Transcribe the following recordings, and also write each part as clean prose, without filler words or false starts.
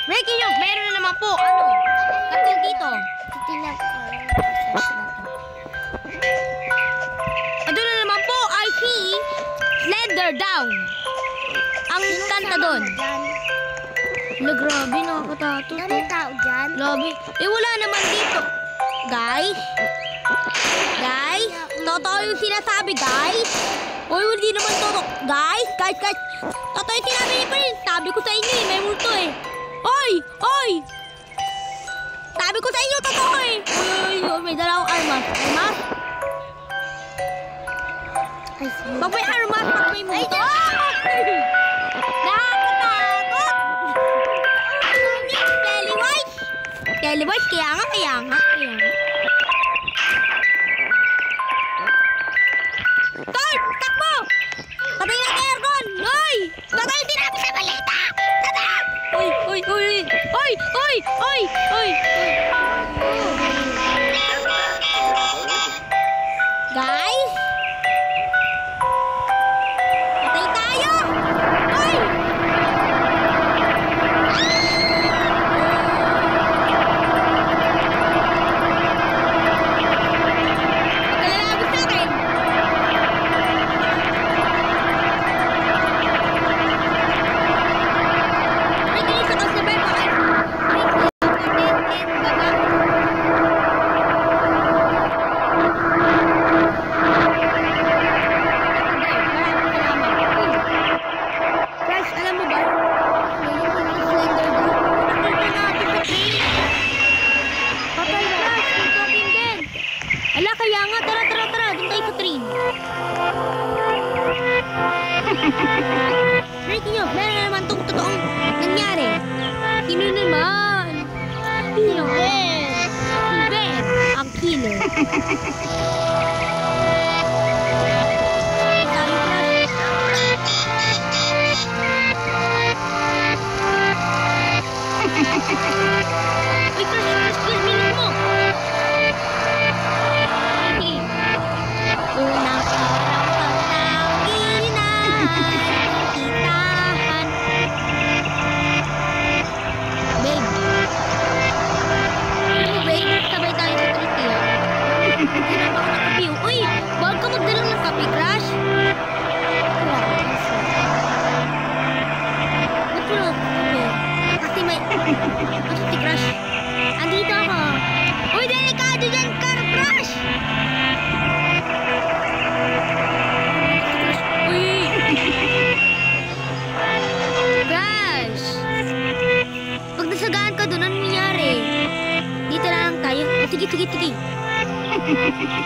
Breaking news! Meron na naman po. Ano? Katong dito. Titingnan ko. Ano na naman po? I see Slender Down. Ang kanta doon. Wala, grabe. Nakakatato. May tao dyan. Grabe. Eh, wala naman dito. Guys? Guys? Totoo yung sinasabi, guys? Uy, hindi naman totoo. Guys? Guys? Totoo yung sinabi niyo pa rin. Sabi ko sa inyo eh. May multo eh. Oy! Sabi ko sa inyo, totoo eh. Uy, may dalawang armas. Armas? Pag may armas, pag may multo. Nakakatakot! Pennywise, kaya nga. Tol! Takbo! Patay na kay Aircon! Hoy! Totoo yung sinabi sa balita! Totoo! Oy! Guys? Patay tayo! Oy! Pagkalalabos sa akin! May kinis ako sa beba kay... Crush, alam mo ba? Patay, Crush! May talking bed! Ala, kaya nga. Tara. Doon tayo sa train. Breaking news. Meron na naman itong totoong nangyari. Sino naman? Sino? Ben! Ang killer. Uy, Crush, bilis mo! Unang araw pagtawin na titahan. Babe. Babe, sabay tayo sa trip eh. Hindi na ba ako nakapiyo? Uy, bawal ka magdalang ng kape, Crush. Ba't mo lang kape? Kasi may... Kasi si Crush. Andito ako. Uy, delikado dyan, Crush! Uy! Crush! Pag nasagaan ka doon, anong nangyari? Dito na lang tayo. Sige.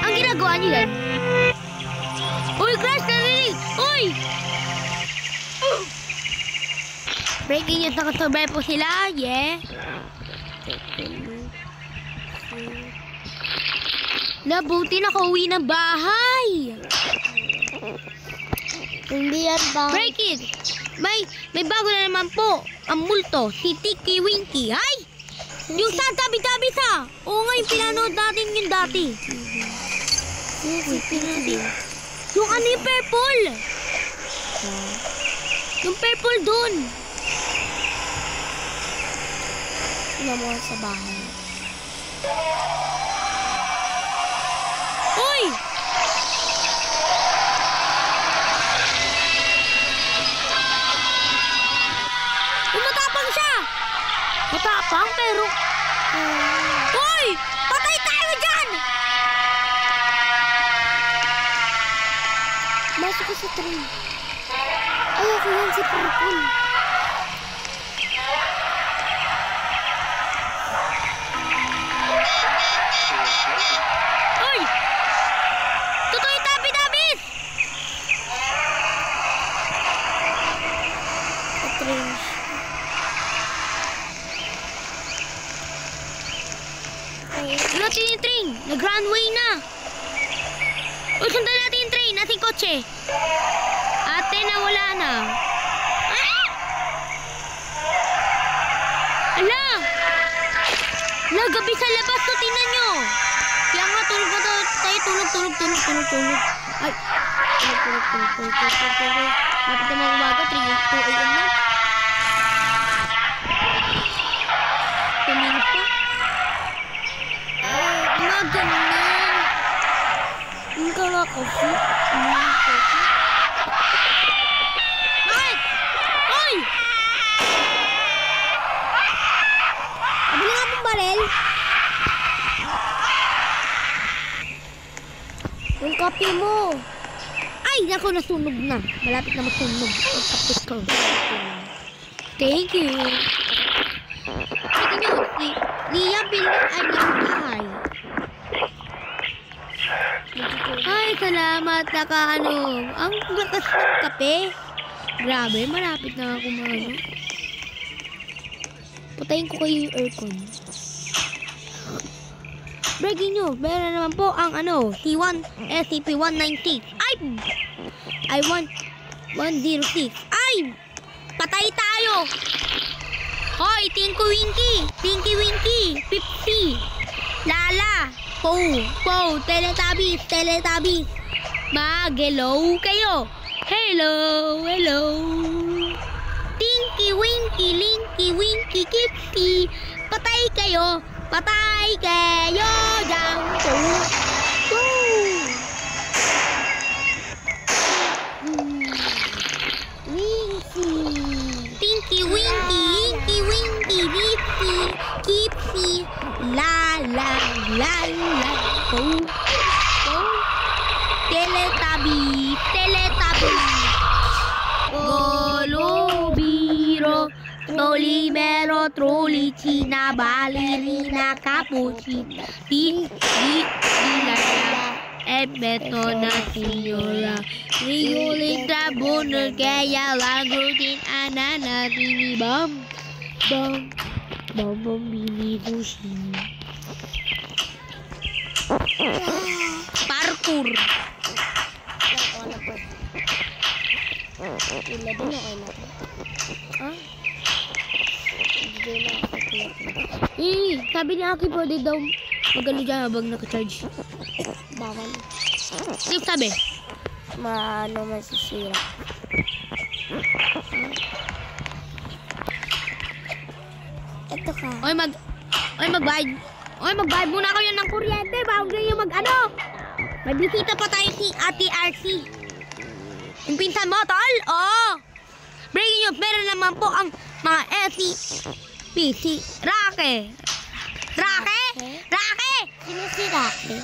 Ang ginagawa niyo yan? Uy, Crush! Narinig! Uy! Breaking news, nakasurvive po sila. Yeah. Nabuti nakauwi ng bahay. Hindi yan ba? Break it! May bago na naman po. Ang multo, si Tiki Winky. Ay! Yung sa tabi-tabi sa. Oo nga, yung pinanood natin yung dati. Yung ano yung purple? Yung purple dun. Tingnan mo sa bahay. Uy! Matapang siya! Matapang pero... Uy! Patay tayo dyan! Masuk ko sa train. Ay, ako yan si Purple. Uy! Totoo yung tabi-tabis! Sa train. Wala natin yung train. Nag-runway na. Uy, sundan natin yung train. Nating kotse. Ate, nawala na. Ah! Ala! Gabi sa labas to, tingnan nyo. Kaya nga, tulog na tayo. Tulog. Ay. Tulog. Lapit na mga umaga, 3 AM na. Coffee? Bakit? Hoy! Abili nga pong barel. Yung kape mo. Ay, naku, nasunog na. Malapit na masunog. Ang kapit ko. Thank you. Sige nyo, si Lia Bill ay nakahay. Ay, salamat. Ang lakas ng kape. Grabe, malapit na ako Patayin ko kayo yung aircon. Breaking news, meron naman po ang C1 SCP-196. I want 106. Ay! Patay tayo! Hoy, Tinky Winky, Pipsy, Lala, Po, Teletubbies. Mag-hello kayo. Hello. Tinky Winky, Kipsy. Patay kayo dyan. Tinky Winky, Kipsy, la, po, Teletubbies, Golobiro, Tolimero, Trolicina, Ballerina, Cappuccino, Betona, Signora, Rigolita, Bonner, Gaya, Langrutin, Anana, Tini, Bam, Bini, Bushi. Parkour. Sabi ni Aki pwede daw magano dyan habang naka-charge. Bawal. Ano sabi? Masisira. Ito ka. Magbayad muna kayo ng kuryente bago kayo may bisita pa tayo si Ate RC. Yung pinsan mo, tol? Oo. Breaking news, meron naman po ang mga SCP. Rake? Sino si Rocky?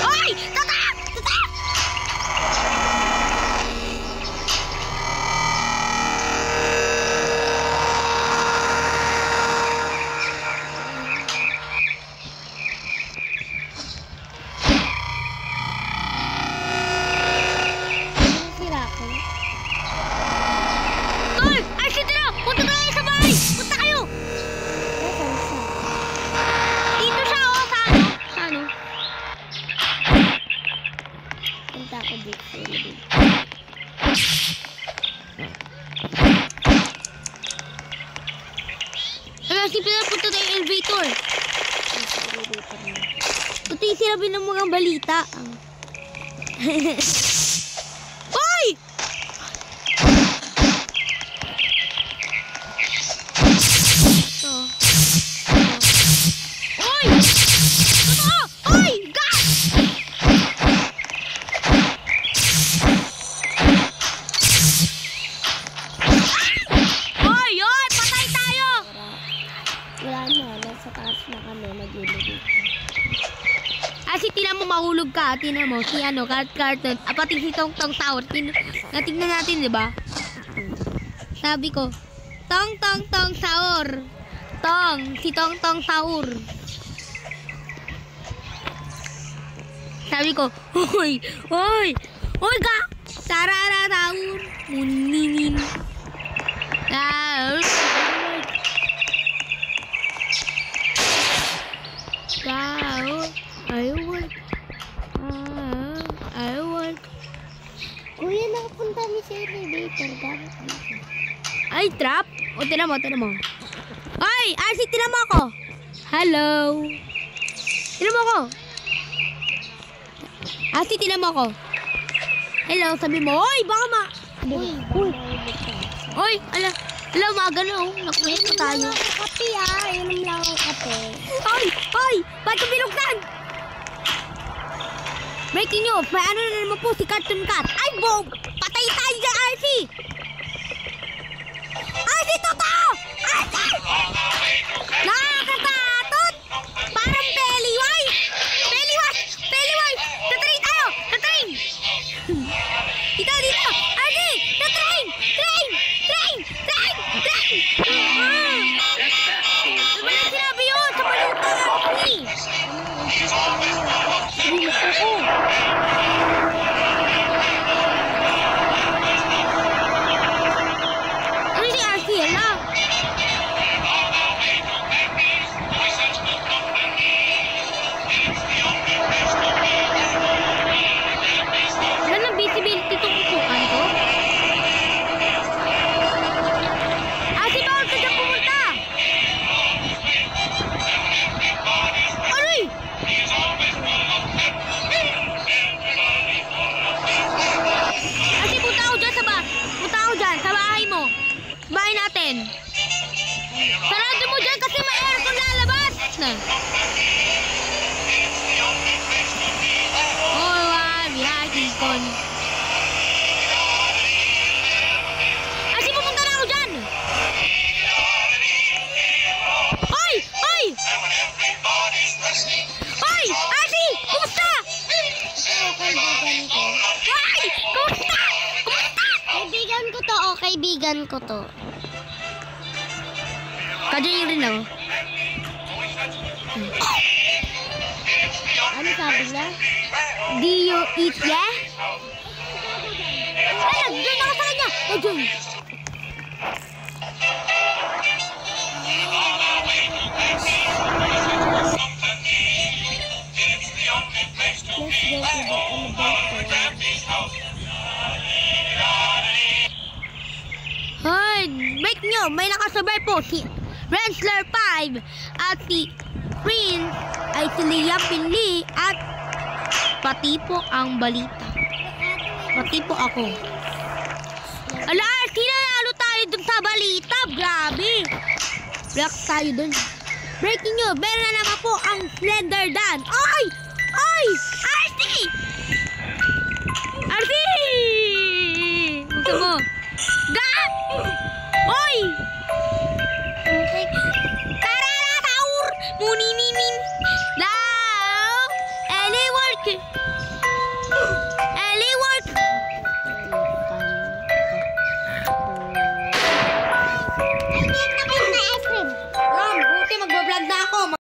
Oy! Tatak! Punta tayo yung elevator. Pati sinabi ng mga balita. Hoy! Hoy! Hoy! Gas! Hoy! Patay tayo! Wala na. Nasa taas na kami. Mag-ilugit. Kasi tinan mo mahulog ka. Tinan mo. Si carton. Pati si Tong Saur. Natignan natin, di ba? Sabi ko, Tong Saur. Si Tong Saur. Sabi ko, Hoy, ka! Tarara Saur. Muninin. Saur. I work. Kuya, nakapunta ni sa elevator. Bakit dito? Ay, trap? O, tinan mo. Ay, Arsi, tinan mo ako. Hello. Tinan mo ako. Arsi, tinan mo ako. Hello, sabi mo. Oy, baka Oy, ala, umaga na oh. Nakulit na tayo. Kape Inom lang ang kape. Ay! Ba't ka binuksan? Breaking news, may ano na naman po si Cartoon Cat. Ay, boom! Patay tayo dyan, RC! RC, totoo! RC! Nakakatakot! Parang Pennywise! Pennywise! Pennywise! Tatrain tayo! Tatrain! Dito, dito! RC! Tatrain! Train! Train! Train! Train! Ano ba na sinabi yun? Sa balita, RC! Hindi mo ako. Ano si RC? Hala? Wala ng visibility itong upuan ko? RC, bawal ka dyan pumunta! Aray! Kasi punta ako dyan sa bahay mo. Bahay natin. Sarado mo dyan kasi may aircon lalabas. Oh, may aircon. Kasi pupunta na ako dyan. Hoy! Hoy! Hoy! Asi! Kumusta? Hoy! Kumusta? Kumusta? Kaibigan ko to, kaibigan ko to. Kadyan yung rin ako. Ano sabi niya? Do you eat yeah? Ay, nag-join ako sa kanya. Nag-join. Let's go to the elevator. Hoy, break nyo. May nakasabay po si Rensler 5 at si Prince ay si Liam Pinli at pati po ang balita. Pati po ako. Ala, sinanalo tayo dun sa balita. Grabe. Black tayo dun. Breaking news, meron na naman po ang Slender Dan. Ay! Ay! RC! RC! Gusto mo? Ga! Oy! Tarara-taur! Muninimin! Lao! Eliwork! Eliwork! Ay, naman na ice cream. Ram, buti magbablog na ako.